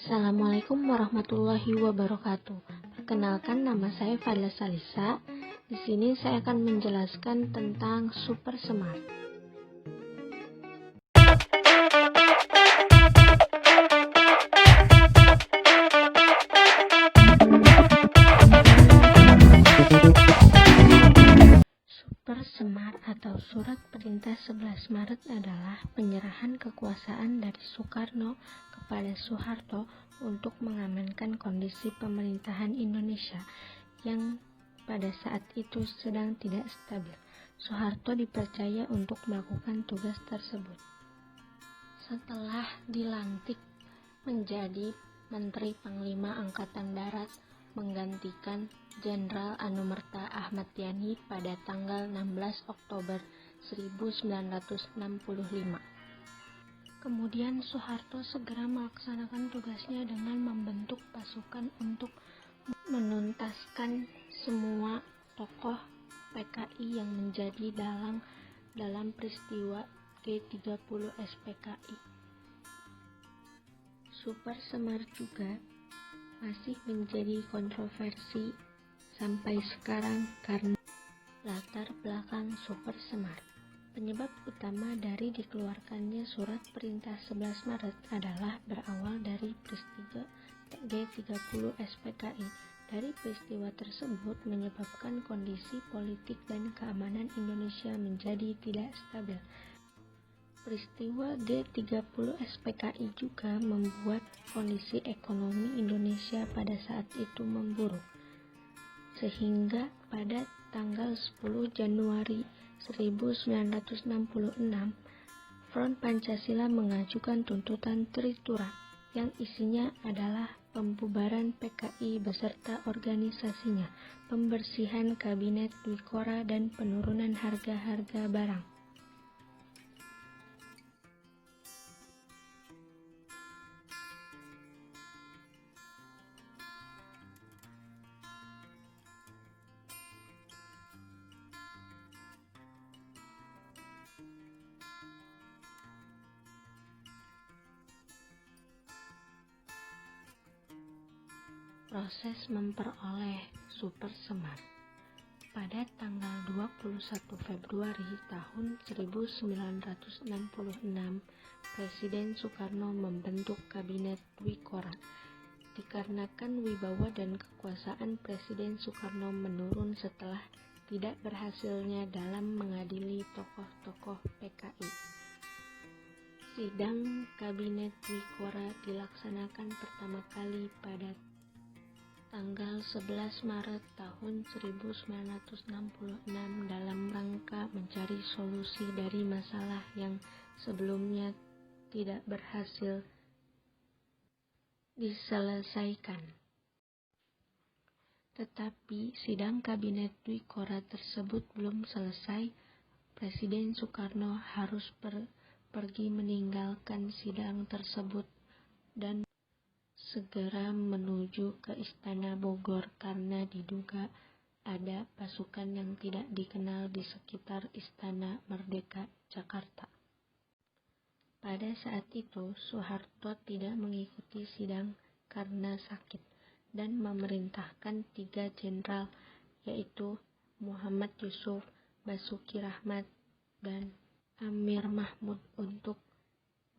Assalamualaikum warahmatullahi wabarakatuh. Perkenalkan, nama saya Fadla Salisa. Di sini saya akan menjelaskan tentang Super Semar. Super Semar atau Surat Perintah 11 Maret adalah penyerahan kekuasaan dari Soekarno kepada Soeharto untuk mengamankan kondisi pemerintahan Indonesia yang pada saat itu sedang tidak stabil. Soeharto dipercaya untuk melakukan tugas tersebut. Setelah dilantik menjadi Menteri Panglima Angkatan Darat menggantikan Jenderal Anumerta Ahmad Yani pada tanggal 16 Oktober 1965. Kemudian Soeharto segera melaksanakan tugasnya dengan membentuk pasukan untuk menuntaskan semua tokoh PKI yang menjadi dalam peristiwa G30 SPKI. Super Semar juga masih menjadi kontroversi sampai sekarang karena latar belakang Super Semar. Penyebab utama dari dikeluarkannya Surat Perintah 11 Maret adalah berawal dari peristiwa G30 SPKI. Dari peristiwa tersebut menyebabkan kondisi politik dan keamanan Indonesia menjadi tidak stabil. Peristiwa G30 SPKI juga membuat kondisi ekonomi Indonesia pada saat itu memburuk. Sehingga pada tanggal 10 Januari 1966, Front Pancasila mengajukan tuntutan Tritura yang isinya adalah pembubaran PKI beserta organisasinya, pembersihan Kabinet Dwikora, dan penurunan harga-harga barang. Proses memperoleh Super Semar. Pada tanggal 21 Februari tahun 1966, Presiden Soekarno membentuk Kabinet Dwikora. Dikarenakan wibawa dan kekuasaan Presiden Soekarno menurun setelah tidak berhasilnya dalam mengadili tokoh-tokoh PKI. Sidang Kabinet Dwikora dilaksanakan pertama kali pada tanggal 11 Maret tahun 1966 dalam rangka mencari solusi dari masalah yang sebelumnya tidak berhasil diselesaikan. Tetapi sidang Kabinet Dwikora tersebut belum selesai. Presiden Soekarno harus pergi meninggalkan sidang tersebut dan segera menuju ke Istana Bogor karena diduga ada pasukan yang tidak dikenal di sekitar Istana Merdeka, Jakarta. Pada saat itu, Soeharto tidak mengikuti sidang karena sakit dan memerintahkan 3 jenderal yaitu Muhammad Yusuf, Basuki Rahmat, dan Amir Mahmud untuk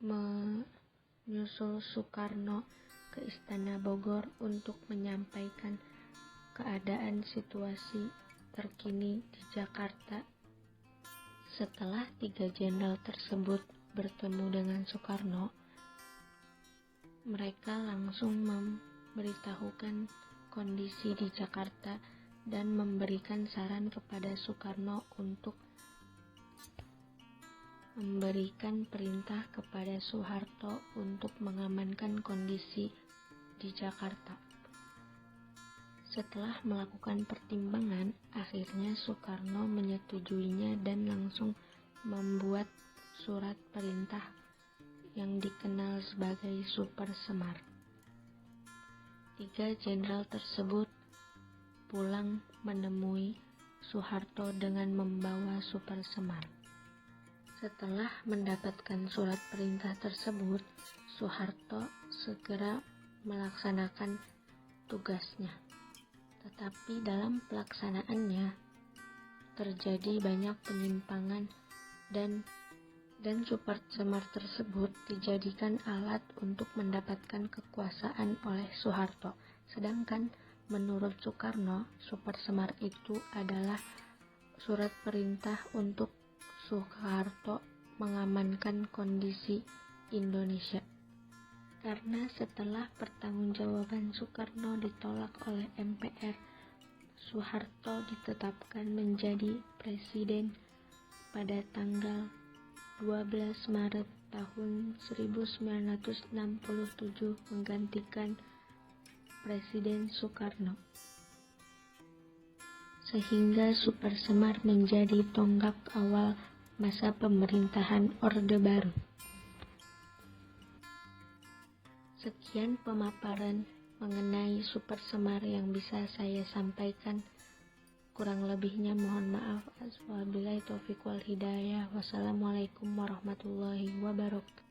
menyusul Soekarno ke Istana Bogor untuk menyampaikan keadaan situasi terkini di Jakarta. Setelah 3 jenderal tersebut bertemu dengan Soekarno, mereka langsung memberitahukan kondisi di Jakarta dan memberikan saran kepada Soekarno untuk memberikan perintah kepada Soeharto untuk mengamankan kondisi di Jakarta. Setelah melakukan pertimbangan, akhirnya Soekarno menyetujuinya dan langsung membuat surat perintah yang dikenal sebagai Super Semar. 3 jenderal tersebut pulang menemui Soeharto dengan membawa Super Semar. Setelah mendapatkan surat perintah tersebut, Soeharto segera melaksanakan tugasnya. Tetapi dalam pelaksanaannya terjadi banyak penyimpangan dan Super Semar tersebut dijadikan alat untuk mendapatkan kekuasaan oleh Soeharto. Sedangkan menurut Soekarno, Super Semar itu adalah surat perintah untuk Soeharto mengamankan kondisi Indonesia. Karena setelah pertanggungjawaban Soekarno ditolak oleh MPR, Soeharto ditetapkan menjadi presiden pada tanggal 12 Maret tahun 1967 menggantikan Presiden Soekarno. Sehingga Super Semar menjadi tonggak awal masa pemerintahan Orde Baru. Sekian pemaparan mengenai Super Semar yang bisa saya sampaikan. Kurang lebihnya mohon maaf. Wabillahi taufiq wal hidayah. Wassalamualaikum warahmatullahi wabarakatuh.